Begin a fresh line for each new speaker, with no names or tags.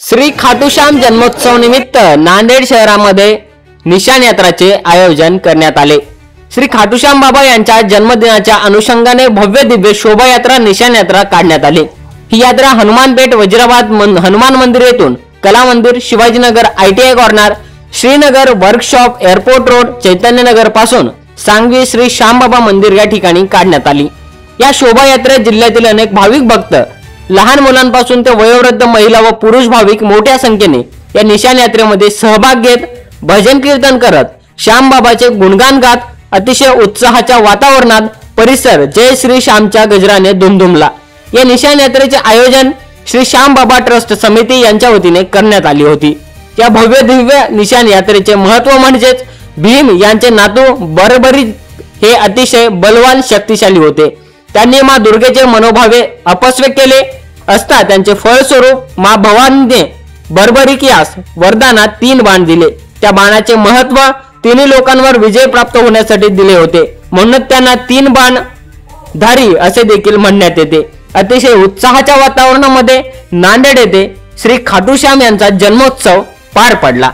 श्री खाटूश्याम जन्मोत्सव निमित्त नांदेड शहरामध्ये निशाण यात्राचे आयोजन करण्यात आले। श्री खाटूश्याम बाबा यांच्या जन्मदिनाच्या अनुषंगाने भव्य दिव्य शोभायात्रा निशाण यात्रा काढण्यात आली। ही यात्रा हनुमानपेठ वज्राबाद हनुमान मंदिर येथून कला मंदिर, Shivajinagar, ITI corner, Srinagar workshop, airport road, Chaitanyanagar पासून सांगवी श्री श्यामबाबा मंदिर या ठिकाणी काढण्यात आली। या शोभायात्रेत जिल्ह्यातील अनेक भाविक भक्त, लहान मुलांपासून ते वयोवृद्ध महिला व पुरुष भाविक मोठ्या संख्येने या निशाण यात्रेमध्ये सहभाग घेत भजन कीर्तन करत श्यामबाबाचे गुणगान गात अतिशय उत्साहाच्या वातावरणात परिसर जय श्री श्यामच्या गजराने दुमदुमला। या निशाण यात्रेचे आयोजन श्री श्यामबाबा ट्रस्ट समिती यांच्या वतीने करण्यात आली होती। या भव्य दिव्य निशाण यात्रेचे महत्त्व म्हणजेच भीम यांचे नातू बरबरी हे अतिशय बलवान शक्तिशाली होते। त्यांनी मां दुर्गेचे मनोभावे अपस्वे केले असता त्यांचे फळस्वरूप मां भवानीने बरबरी यास वरदानात 3 बाण दिले। त्या बाणाचे महत्त्व तिन्ही लोकांवर विजय प्राप्त होण्यासाठी दिले होते, म्हणून त्यांना 3 बाण धारी असे देखील म्हणण्यात येते। अतिशय उत्साहाच्या वातावरणामध्ये नांदेड येथे श्री खाटूश्याम यांचा जन्मोत्सव पार पडला।